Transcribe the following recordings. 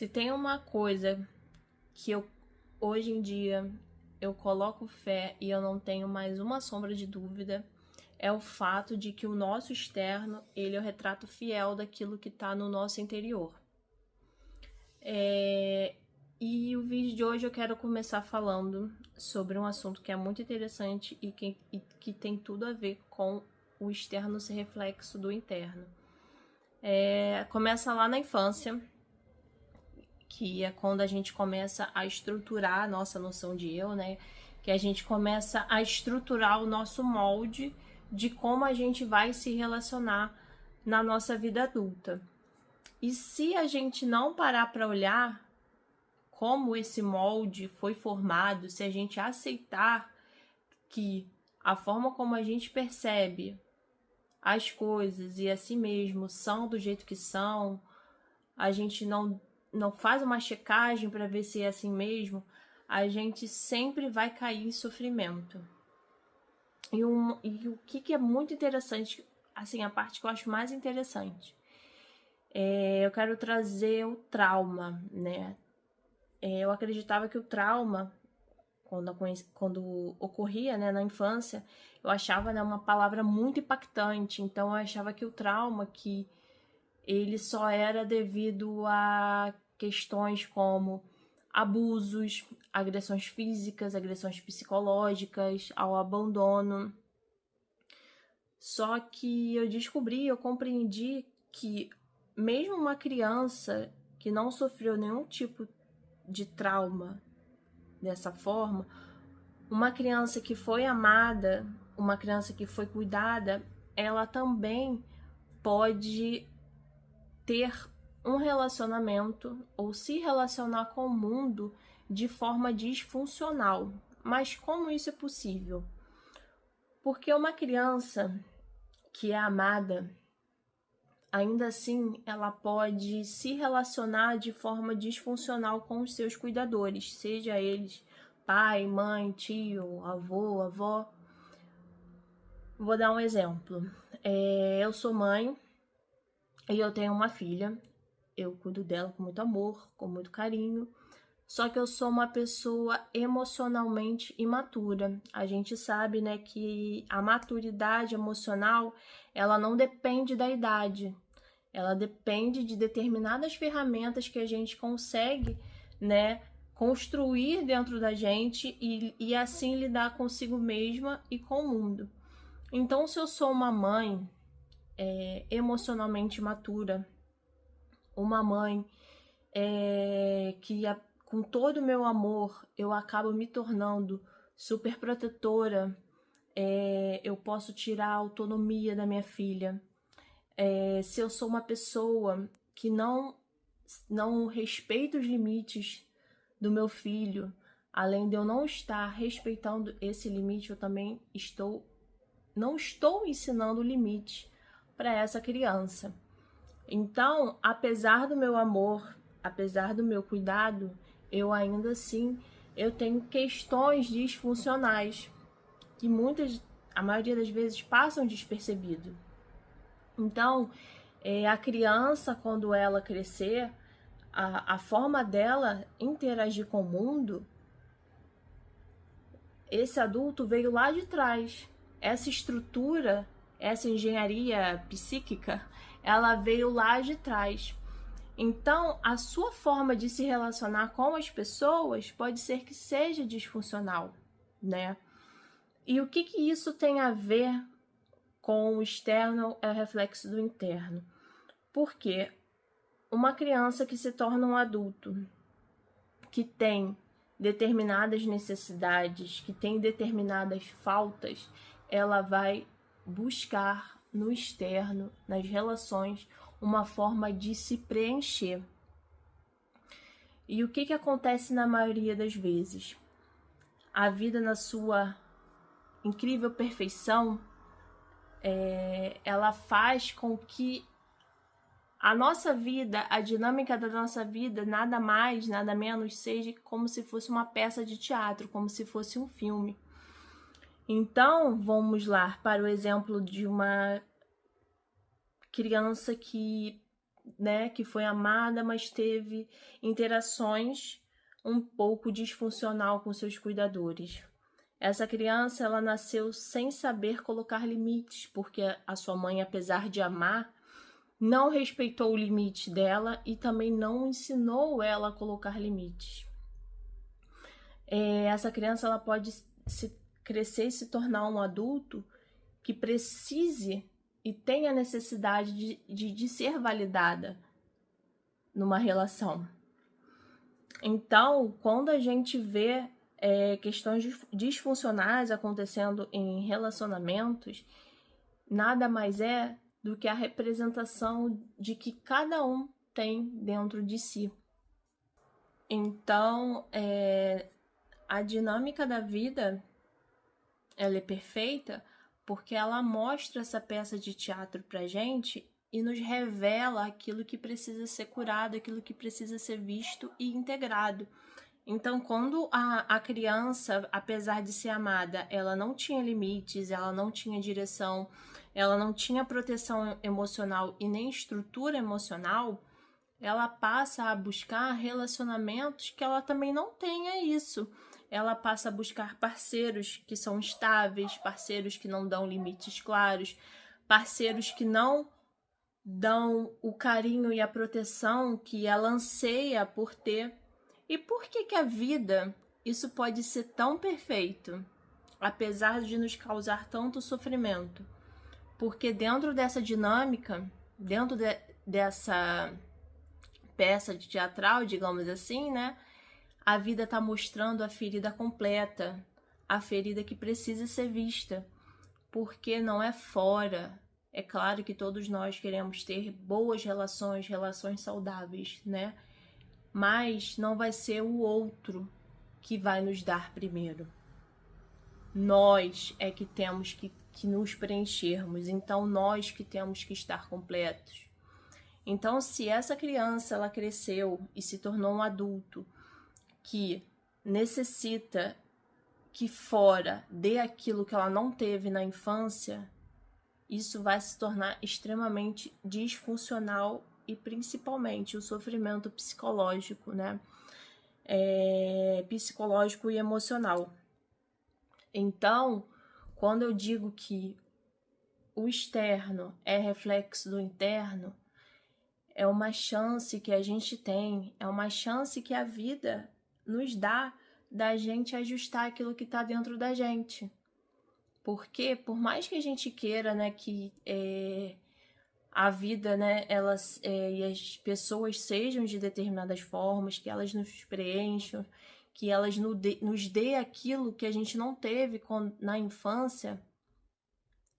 Se tem uma coisa que hoje em dia eu coloco fé e eu não tenho mais uma sombra de dúvida, é o fato de que o nosso externo, ele é o retrato fiel daquilo que está no nosso interior. E o vídeo de hoje eu quero começar falando sobre um assunto que é muito interessante e que tem tudo a ver com o externo ser reflexo do interno. Começa lá na infância, que é quando a gente começa a estruturar a nossa noção de eu, né? Que a gente começa a estruturar o nosso molde de como a gente vai se relacionar na nossa vida adulta. E se a gente não parar para olhar como esse molde foi formado, se a gente aceitar que a forma como a gente percebe as coisas e a si mesmo são do jeito que são, a gente não faz uma checagem para ver se é assim mesmo, a gente sempre vai cair em sofrimento. E o que é muito interessante, assim, a parte que eu acho mais interessante, eu quero trazer o trauma, né? Eu acreditava que o trauma, quando ocorria, né, na infância, eu achava, né, uma palavra muito impactante. Então eu achava que o trauma, que ele só era devido a questões como abusos, agressões físicas, agressões psicológicas, ao abandono. Só que eu compreendi que mesmo uma criança que não sofreu nenhum tipo de trauma dessa forma, uma criança que foi amada, uma criança que foi cuidada, ela também pode ter um relacionamento ou se relacionar com o mundo de forma disfuncional. Mas como isso é possível? Porque uma criança que é amada, ainda assim, ela pode se relacionar de forma disfuncional com os seus cuidadores, seja eles pai, mãe, tio, avô, avó. Vou dar um exemplo. Eu sou mãe e eu tenho uma filha. Eu cuido dela com muito amor, com muito carinho. Só que eu sou uma pessoa emocionalmente imatura. A gente sabe, né, que a maturidade emocional, ela não depende da idade. Ela depende de determinadas ferramentas que a gente consegue, né, construir dentro da gente e assim lidar consigo mesma e com o mundo. Então, se eu sou uma mãe emocionalmente matura, uma mãe que com todo o meu amor eu acabo me tornando super protetora, eu posso tirar a autonomia da minha filha. Se eu sou uma pessoa que não respeita os limites do meu filho, além de eu não estar respeitando esse limite, eu também não estou ensinando limite para essa criança. Então, apesar do meu amor, apesar do meu cuidado, eu ainda assim eu tenho questões disfuncionais que a maioria das vezes passam despercebido. Então, a criança, quando ela crescer, a forma dela interagir com o mundo, esse adulto veio lá de trás. Essa estrutura, essa engenharia psíquica, ela veio lá de trás. Então, a sua forma de se relacionar com as pessoas pode ser que seja disfuncional, né? E o que isso tem a ver com o externo é o reflexo do interno? Porque uma criança que se torna um adulto, que tem determinadas necessidades, que tem determinadas faltas, ela vai buscar no externo, nas relações, uma forma de se preencher. E o que acontece na maioria das vezes? A vida, na sua incrível perfeição, ela faz com que a nossa vida, a dinâmica da nossa vida, nada mais, nada menos, seja como se fosse uma peça de teatro, como se fosse um filme. Então, vamos lá para o exemplo de uma criança que né, que foi amada, mas teve interações um pouco disfuncional com seus cuidadores. Essa criança, ela nasceu sem saber colocar limites, porque a sua mãe, apesar de amar, não respeitou o limite dela e também não ensinou ela a colocar limites. Essa criança, ela pode crescer e se tornar um adulto que precise e tenha necessidade de ser validada numa relação. Então, quando a gente vê questões disfuncionais acontecendo em relacionamentos, nada mais é do que a representação de que cada um tem dentro de si. Então, a dinâmica da vida, ela é perfeita porque ela mostra essa peça de teatro pra gente e nos revela aquilo que precisa ser curado, aquilo que precisa ser visto e integrado. Então, quando a criança, apesar de ser amada, ela não tinha limites, ela não tinha direção, ela não tinha proteção emocional e nem estrutura emocional, ela passa a buscar relacionamentos que ela também não tenha isso. Ela passa a buscar parceiros que são estáveis, parceiros que não dão limites claros, parceiros que não dão o carinho e a proteção que ela anseia por ter. E por que a vida, isso pode ser tão perfeito, apesar de nos causar tanto sofrimento? Porque dentro dessa dinâmica, dentro dessa peça de teatral, digamos assim, né? A vida está mostrando a ferida completa, a ferida que precisa ser vista, porque não é fora. É claro que todos nós queremos ter boas relações, relações saudáveis, né? Mas não vai ser o outro que vai nos dar primeiro. Nós é que temos que nos preenchermos, então nós que temos que estar completos. Então, se essa criança ela cresceu e se tornou um adulto que necessita que fora dê aquilo que ela não teve na infância, isso vai se tornar extremamente disfuncional e principalmente o sofrimento psicológico, né? Psicológico e emocional. Então, quando eu digo que o externo é reflexo do interno, é uma chance que a gente tem, é uma chance que a vida nos dá da gente ajustar aquilo que está dentro da gente. Porque, por mais que a gente queira, né, que a vida, né, e as pessoas sejam de determinadas formas, que elas nos preencham, que elas nos dê aquilo que a gente não teve na infância,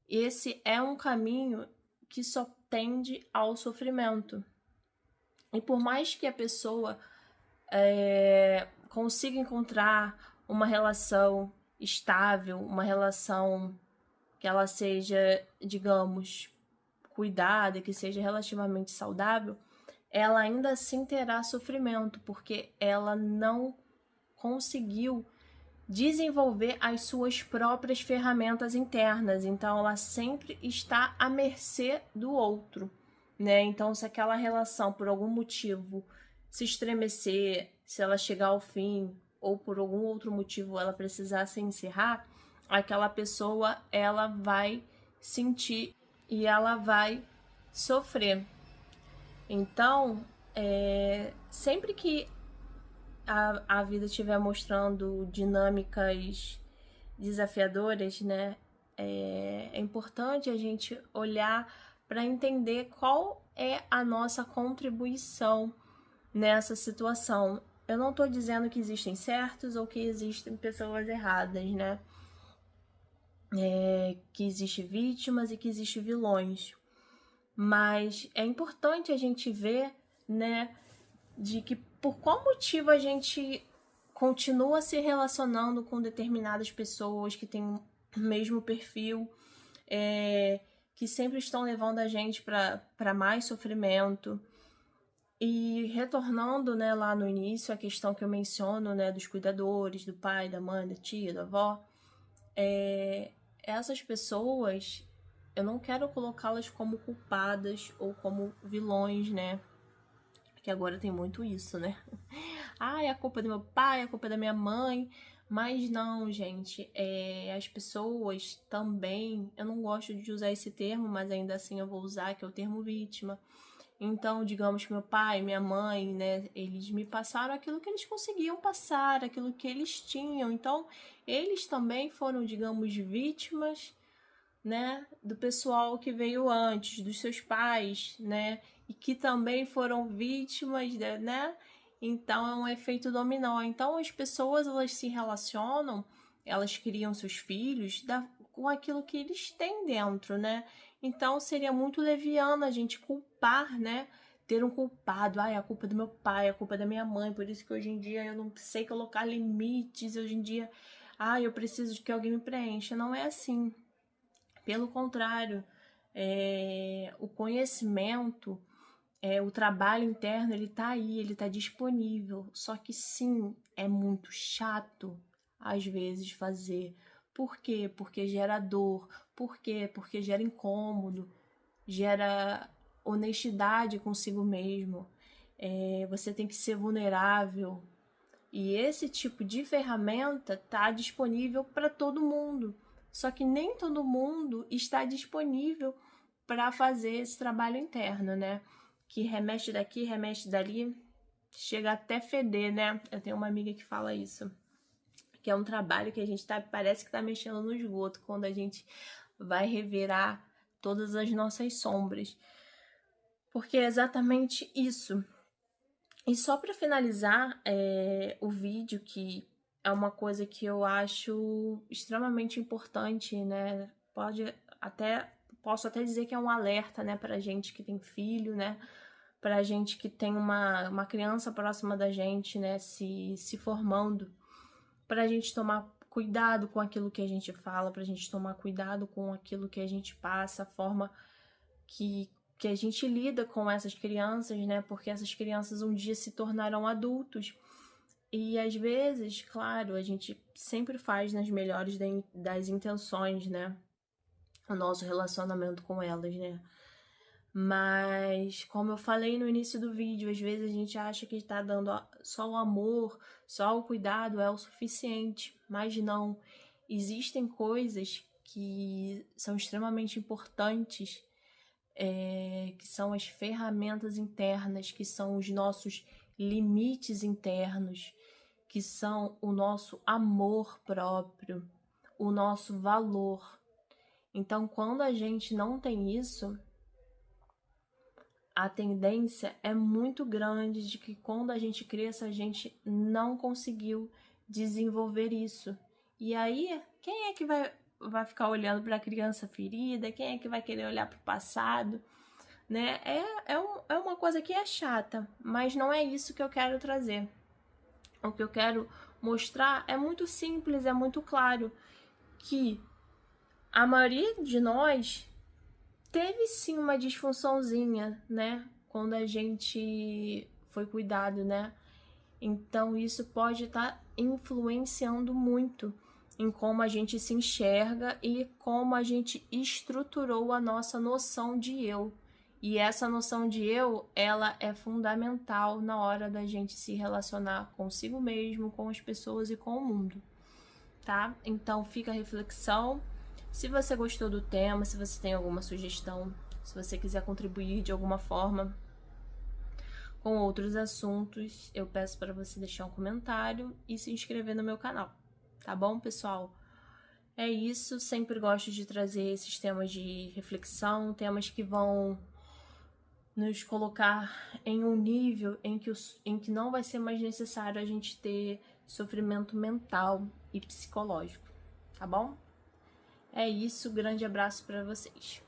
esse é um caminho que só tende ao sofrimento. E por mais que a pessoa consiga encontrar uma relação estável, uma relação que ela seja, digamos, cuidada, que seja relativamente saudável, ela ainda assim terá sofrimento, porque ela não conseguiu desenvolver as suas próprias ferramentas internas, então ela sempre está à mercê do outro, né? Então, se aquela relação por algum motivo se estremecer, se ela chegar ao fim ou por algum outro motivo ela precisar se encerrar, aquela pessoa ela vai sentir e ela vai sofrer. Então, sempre que a vida estiver mostrando dinâmicas desafiadoras, né, é importante a gente olhar para entender qual é a nossa contribuição nessa situação. Eu não estou dizendo que existem certos ou que existem pessoas erradas, né? Que existem vítimas e que existem vilões. Mas é importante a gente ver, né, de que por qual motivo a gente continua se relacionando com determinadas pessoas que têm o mesmo perfil, que sempre estão levando a gente para mais sofrimento. E retornando, né, lá no início, a questão que eu menciono, né, dos cuidadores, do pai, da mãe, da tia, da avó, essas pessoas, eu não quero colocá-las como culpadas ou como vilões, né? Que agora tem muito isso, né? Ah, é a culpa do meu pai, é a culpa da minha mãe. Mas não, gente, as pessoas também, eu não gosto de usar esse termo, mas ainda assim eu vou usar, que é o termo vítima. Então, digamos que meu pai, minha mãe, né, eles me passaram aquilo que eles conseguiam passar, aquilo que eles tinham. Então, eles também foram, digamos, vítimas, né, do pessoal que veio antes, dos seus pais, né, e que também foram vítimas, né? Então é um efeito dominó. Então as pessoas, elas se relacionam, elas criam seus filhos com aquilo que eles têm dentro, né? Então seria muito leviano a gente culpar, né? Ter um culpado, é a culpa do meu pai, é a culpa da minha mãe, por isso que hoje em dia eu não sei colocar limites, hoje em dia, eu preciso de que alguém me preencha. Não é assim. Pelo contrário, o conhecimento, o trabalho interno, ele tá aí, ele tá disponível. Só que sim, é muito chato, às vezes, fazer. Por quê? Porque gera dor. Por quê? Porque gera incômodo, gera honestidade consigo mesmo. Você tem que ser vulnerável. E esse tipo de ferramenta tá disponível para todo mundo. Só que nem todo mundo está disponível para fazer esse trabalho interno, né? Que remexe daqui, remexe dali, chega até feder, né? Eu tenho uma amiga que fala isso, que é um trabalho que a gente parece que tá mexendo no esgoto, quando a gente vai revirar todas as nossas sombras. Porque é exatamente isso. E só para finalizar o vídeo, que é uma coisa que eu acho extremamente importante, né? Posso até dizer que é um alerta, né, pra gente que tem filho, né? Pra gente que tem uma criança próxima da gente, né, se formando. Pra gente tomar cuidado com aquilo que a gente fala, pra gente tomar cuidado com aquilo que a gente passa, a forma que a gente lida com essas crianças, né? Porque essas crianças um dia se tornarão adultos. E às vezes, claro, a gente sempre faz nas melhores das intenções, né? O nosso relacionamento com elas, né? Mas, como eu falei no início do vídeo, às vezes a gente acha que está dando só o amor, só o cuidado é o suficiente. Mas não. Existem coisas que são extremamente importantes, que são as ferramentas internas, que são os nossos limites internos, que são o nosso amor próprio, o nosso valor. Então, quando a gente não tem isso, a tendência é muito grande de que quando a gente cresça, a gente não conseguiu desenvolver isso. E aí, quem é que vai ficar olhando para a criança ferida? Quem é que vai querer olhar para o passado? Né? É uma coisa que é chata, mas não é isso que eu quero trazer. O que eu quero mostrar é muito simples, é muito claro, que a maioria de nós teve sim uma disfunçãozinha, né? Quando a gente foi cuidado, né? Então isso pode estar influenciando muito em como a gente se enxerga e como a gente estruturou a nossa noção de eu. E essa noção de eu, ela é fundamental na hora da gente se relacionar consigo mesmo, com as pessoas e com o mundo, tá? Então fica a reflexão. Se você gostou do tema, se você tem alguma sugestão, se você quiser contribuir de alguma forma com outros assuntos, eu peço para você deixar um comentário e se inscrever no meu canal, tá bom, pessoal? É isso, sempre gosto de trazer esses temas de reflexão, temas que vão nos colocar em um nível em que não vai ser mais necessário a gente ter sofrimento mental e psicológico, tá bom? É isso, grande abraço para vocês.